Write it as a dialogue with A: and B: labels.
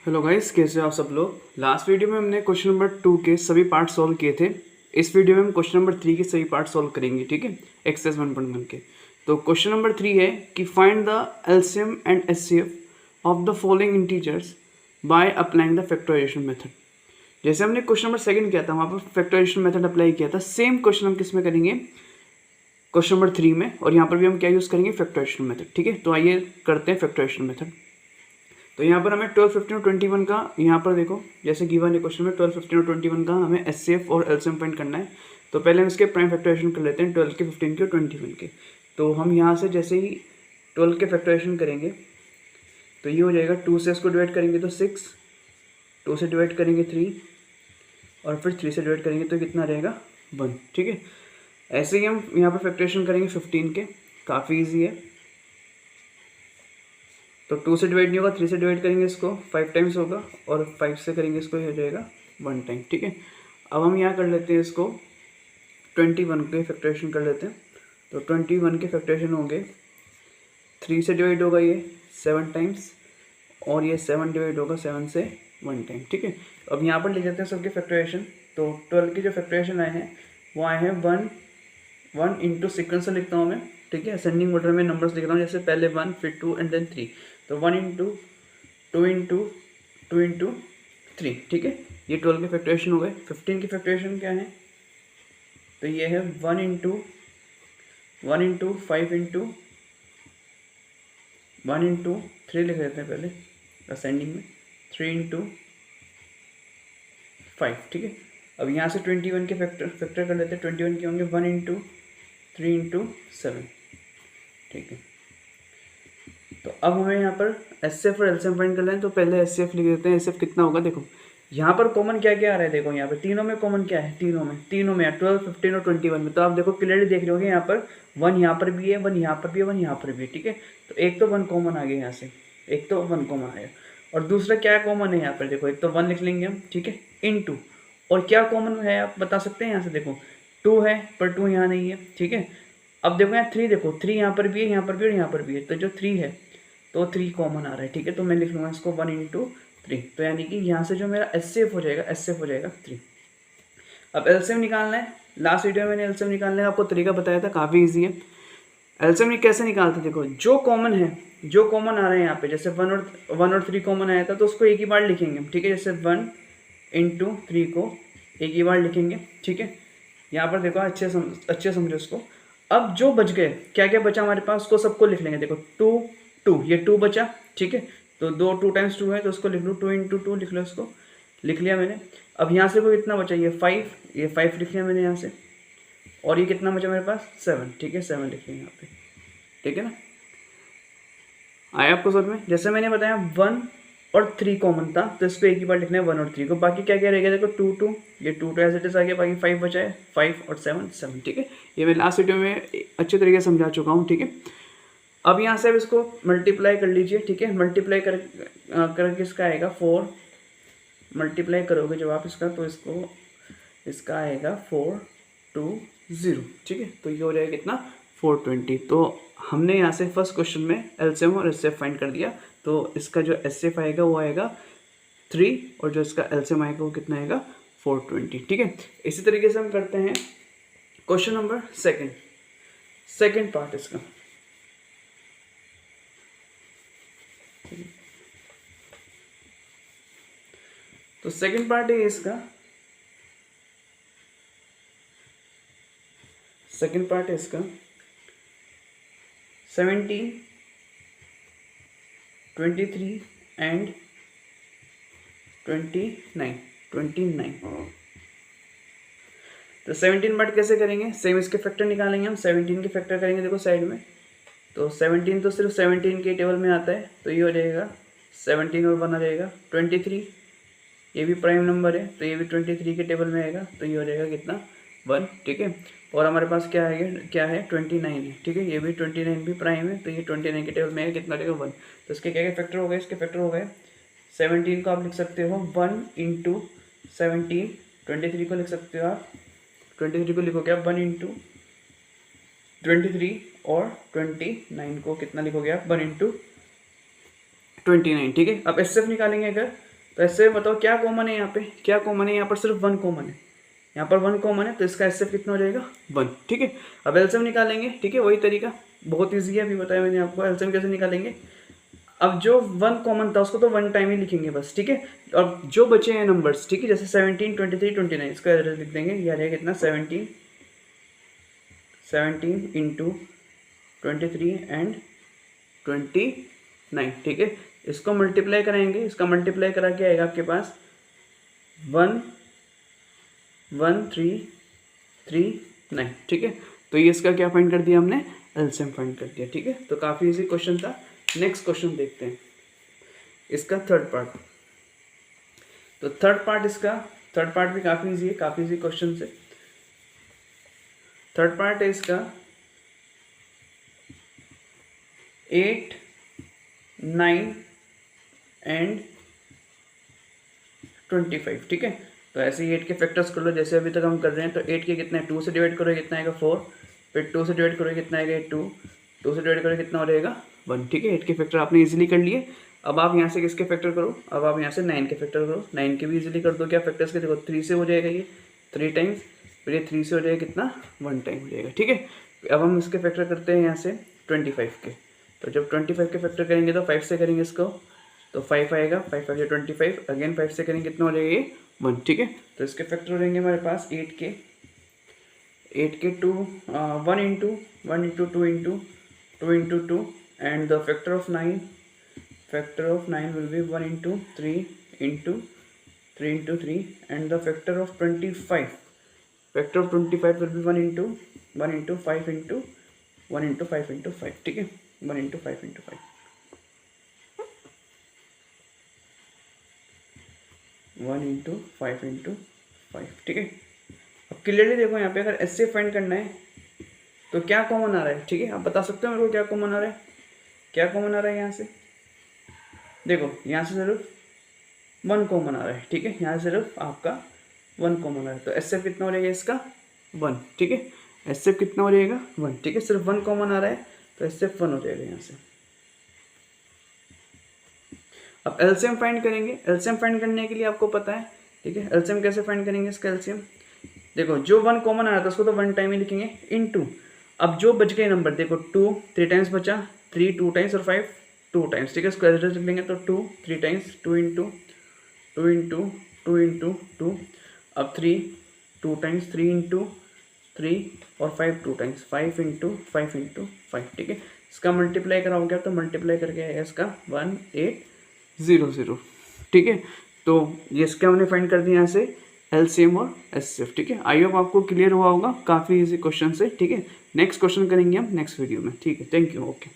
A: Hello guys, कैसे हो आप सब लोग। लास्ट वीडियो में हमने क्वेश्चन नंबर 2 के सभी पार्ट सॉल्व किए थे। इस वीडियो में हम क्वेश्चन नंबर 3 के सभी पार्ट सॉल्व करेंगे, ठीक है, एक्सरसाइज 1.1 के। तो क्वेश्चन नंबर 3 है कि find the LCM and HCF of the following integers by applying the factorisation method. जैसे हमने क्वेश्चन नंबर 2 किया था, वहाँ पर फैक्टराइजेशन मेथड अप्लाई किया था। सेम क्वेश्चन हम किस में करेंगे, क्वेश्चन नंबर 3 में, और यहाँ पर भी हम क्या यूज़ करेंगे, फैक्टराइजेशन मेथड, ठीक है। तो आइए करते हैं फैक्टराइजेशन मेथड। तो यहाँ पर हमें 12, 15 और 21 का, यहाँ पर देखो जैसे गिवन है क्वेश्चन में 12, 15 और 21 का हमें एचसीएफ और एलसीएम फाइंड करना है। तो पहले हम इसके प्राइम फैक्टराइजेशन कर लेते हैं 12 के, 15 के और 21 के। तो हम यहाँ से जैसे ही 12 के फैक्टराइजेशन करेंगे तो ये हो जाएगा, 2 से इसको डिवाइड करेंगे तो 6, 2 से डिवाइड करेंगे 3, और फिर 3 से डिवाइड करेंगे तो कितना रहेगा, 1, ठीक है। ऐसे ही हम यहाँ पर फैक्टराइजेशन करेंगे 15 के, काफ़ी ईजी है। तो 2 से डिवाइड नहीं होगा, 3 से डिवाइड करेंगे इसको 5 टाइम्स होगा, और 5 से करेंगे इसको हो जाएगा 1 टाइम, ठीक है। अब हम यहाँ कर लेते हैं इसको 21 के फैक्टराइजेशन कर लेते हैं। तो 21 के फैक्टराइजेशन होंगे, 3 से डिवाइड होगा ये 7 टाइम्स, और ये 7 डिवाइड होगा 7 से 1 टाइम, ठीक है। अब यहाँ पर लिख देते हैं सबके फैक्टराइजेशन। तो 12 के जो फैक्टराइजेशन आए हैं वो आए हैं 1 इंटू सीक्वेंस से लिखता हूँ मैं, ठीक है, असेंडिंग ऑर्डर में नंबर्स लिख रहा हूँ, जैसे पहले 1, फिर 2 एंड देन 3। तो 1 इंटू 2 इंटू 2 इंटू 3, ठीक है। ये 12 के फैक्टराइजेशन हो गए। 15 के फैक्टराइजेशन क्या है, तो ये है 1 इंटू 5 इंटू 1 इंटू 3 लिख देते हैं पहले असेंडिंग में, 3 इंटू 5, ठीक है। अब यहाँ से 21 के फैक्टर कर लेते हैं। 21 के होंगे 1 इंटू 3 इंटू 7, ठीक है। तो अब हमें यहाँ पर एचसीएफ और एलसीएम फाइंड कर लें। तो पहले एचसीएफ लिख देते हैं। एचसीएफ कितना होगा, देखो यहाँ पर कॉमन क्या क्या आ रहा है, देखो यहाँ पर तीनों में कॉमन क्या है, तीनों में 12, 15 और 21 में। तो आप देखो क्लियरली देख रहे होगे, यहाँ पर 1 यहाँ पर भी है, 1 यहाँ पर भी है, 1 यहाँ पर भी है, ठीक है। तो एक तो 1 कॉमन आ गया यहाँ से, एक तो 1 कॉमन आया, और दूसरा क्या कॉमन है यहाँ पर, देखो एक तो 1 लिख लेंगे हम, ठीक है, इनटू, और क्या कॉमन है आप बता सकते हैं यहाँ से, देखो 2 है पर 2 यहाँ नहीं है, ठीक है। अब देखो यहाँ 3, देखो 3 यहाँ पर भी है, यहाँ पर भी और यहाँ पर भी है, तो जो 3 है तो 3 कॉमन आ रहा है, ठीक है। तो मैं लिख लूँगा इसको 1 इंटू 3। तो यानी कि यहाँ से जो मेरा एचसीएफ हो जाएगा, एचसीएफ हो जाएगा 3। अब एलसीएम निकालना है। लास्ट वीडियो में मैंने एलसीएम निकालने का आपको तरीका बताया था, काफ़ी ईजी है। एलसीएम कैसे निकालते, देखो जो कॉमन है, जो कॉमन आ रहे हैं यहाँ पे, जैसे 1 और 3 कॉमन आया था तो उसको एक ही बार लिखेंगे, ठीक है। जैसे 1 इंटू 3 को एक ही बार लिखेंगे, ठीक है। यहाँ पर देखो अच्छे समझो इसको। अब जो बच गए, क्या क्या बचा हमारे पास, उसको सबको लिख लेंगे। देखो 2, ये 2 बचा, ठीक है। तो 2 टाइम्स 2 है तो उसको लिख लो, 2 इंटू 2 लिख लो, इसको लिख लिया मैंने। अब यहाँ से वो कितना बचा, ये 5, ये 5 लिख लिया मैंने यहाँ से, और ये कितना बचा मेरे पास, 7, ठीक है, 7 लिख लिया यहाँ पे, ठीक है ना। आया आपको समझ में। जैसे मैंने बताया 1 और 3 कॉमन था तो इसको एक ही बार लिखना है 1 और 3 को। बाकी क्या क्या रह गया, देखो 2 ये 2 एज इट इज आ गया, बाकी 5 बचा है, 5 और 7, ठीक है। ये मैं लास्ट वीडियो में अच्छे तरीके से समझा चुका हूँ, ठीक है। अब यहाँ से अब इसको मल्टीप्लाई कर लीजिए, ठीक है। मल्टीप्लाई करके इसका आएगा 4, मल्टीप्लाई करोगे जब आप इसका, तो इसका आएगा 420, ठीक है। तो ये हो जाएगा कितना, 420। तो हमने यहाँ से फर्स्ट क्वेश्चन में एलसीएम और एचसीएफ फाइंड कर दिया। तो इसका जो एचसीएफ आएगा वो आएगा 3, और जो इसका एलसीएम आएगा वो कितना आएगा, 420, ठीक है। इसी तरीके से हम करते हैं क्वेश्चन नंबर सेकेंड पार्ट इसका। तो सेकेंड पार्ट है इसका, सेकेंड पार्ट है इसका 17, 23 एंड 29। तो 17 पार्ट कैसे करेंगे, सेम इसके फैक्टर निकालेंगे हम। 17 के फैक्टर करेंगे, देखो साइड में। तो 17 तो सिर्फ 17 के टेबल में आता है, तो ये हो जाएगा 17 और 1 आ जाएगा 23। ये भी प्राइम नंबर है तो ये भी 23 के टेबल में आएगा, तो ये हो जाएगा कितना, 1, ठीक है। और हमारे पास क्या है 29 है, ठीक है। ये भी 29 भी प्राइम है, तो ये 29 के टेबल में है, कितना रहेगा, 1। तो इसके क्या क्या फैक्टर हो गए, इसके फैक्टर हो गए 17 को आप लिख सकते हो 1 इंटू 17, 23 को लिख सकते हो आप, 23 को लिखोगे आप 1 इंटू 23, और 29 को कितना लिखोगे आप, 1 इंटू 29, ठीक है। अब एचसीएफ निकालेंगे अगर, तो ऐसे बताओ क्या कॉमन है यहाँ पे, क्या कॉमन है? यहाँ पर सिर्फ 1 कॉमन है, यहाँ पर 1 कॉमन है, तो इसका एचसीएफ कितना हो जाएगा 1, ठीक है। अब एलसीएम निकालेंगे, ठीक है, वही तरीका बहुत ईजी है, अभी बताया मैंने आपको एलसीएम कैसे निकालेंगे। अब जो 1 कॉमन था उसको तो 1 टाइम ही लिखेंगे बस, ठीक है। और जो बचे हैं नंबर्स, ठीक है, जैसे 17, 23, 29, इसका एड्रेस लिख देंगे, यह रहेगा कितना 17 इंटू 23 एंड 29, ठीक है। इसको मल्टीप्लाई कराएंगे, इसका मल्टीप्लाई करा के आएगा आपके पास 1 1 3 3 9, ठीक है। तो ये इसका क्या फाइंड कर दिया हमने, एलसीएम फाइंड कर दिया, ठीक है। तो काफ़ी इजी क्वेश्चन था। नेक्स्ट क्वेश्चन देखते हैं इसका थर्ड पार्ट। तो थर्ड पार्ट भी काफ़ी इजी है, काफ़ी इजी क्वेश्चन है। थर्ड पार्ट है इसका 8 9 एंड 25, ठीक है। तो ऐसे ही 8 के फैक्टर्स कर लो जैसे अभी तक हम कर रहे हैं। तो 8 के कितना है, 2 से डिवाइड करोगे कितना आएगा 4, फिर 2 से डिवाइड करोगे कितना आएगा 2, 2 से डिवाइड करोगे कितना हो जाएगा 1, ठीक है। 8 के फैक्टर आपने इजीली कर लिए। अब आप यहाँ से किसके फैक्टर करो, अब आप यहाँ से 9 के फैक्टर करो, 9 के भी इजीली कर दो। क्या फैक्टर्स के, देखो 3 से हो जाएगा ये 3 टाइम्स, फिर ये 3 से हो जाएगा कितना 1 टाइम हो जाएगा, ठीक है। अब हम इसके फैक्टर करते हैं यहाँ से 25 के। तो जब 25 के फैक्टर करेंगे तो 5 से करेंगे इसको, तो 5 आएगा, 5 5 25, अगेन 5 से करेंगे कितना हो जाएगा ये 1, ठीक है। तो इसके फैक्टर हो जाएंगे हमारे पास 8 के 2 1 into 2 into 2 and the factor of 9 will be 1 into 3 into 3 and the factor of 25 will be 1 into 5 into 1 into 5 into 5, ठीक है, 1 इंटू 5 इंटू 5, 1 इंटू 5 इंटू 5, ठीक है। अब क्लियरली देखो यहाँ पे अगर ऐसे फाइंड करना है तो क्या कॉमन आ रहा है, ठीक है। आप बता सकते हो मेरे को क्या कॉमन आ रहा है, क्या कॉमन आ रहा है यहाँ से? देखो यहाँ से सिर्फ 1 कॉमन आ रहा है, ठीक है, यहाँ से सिर्फ आपका 1 कॉमन आ रहा है। तो एचसीएफ कितना हो जाएगा इसका 1, ठीक है। एचसीएफ कितना हो जाएगा 1, ठीक है, सिर्फ 1 कॉमन आ रहा है तो एचसीएफ 1 हो जाएगा यहाँ से। अब एलसीएम फाइंड करेंगे। एलसीएम फाइंड करने के लिए आपको पता है, ठीक है, एलसीएम कैसे फाइंड करेंगे इसका एलसीएम। देखो जो 1 कॉमन आ रहा था उसको तो 1 टाइम ही लिखेंगे इनटू, अब जो बच गए नंबर देखो 2 3 टाइम्स बचा, 3 2 टाइम्स और 5 2 टाइम्स, ठीक है। इसको एड्रेस लिख लेंगे तो 2 3 टाइम्स 2 इंटू 2 इंटू 2 इंटू 2, अब 3 2 टाइम्स 3 इंटू 3 और 5 2 टाइम्स 5 इंटू 5 इंटू 5, ठीक है। इसका मल्टीप्लाई कराओगे तो मल्टीप्लाई करके आएगा इसका 1800, ठीक है। तो ये इसके हमने फाइंड कर दिया यहाँ से एलसीएम और एचसीएफ, ठीक है। आई होप आपको क्लियर हुआ होगा, काफ़ी इजी क्वेश्चन है, ठीक है। नेक्स्ट क्वेश्चन करेंगे हम नेक्स्ट वीडियो में, ठीक है। Thank you, okay.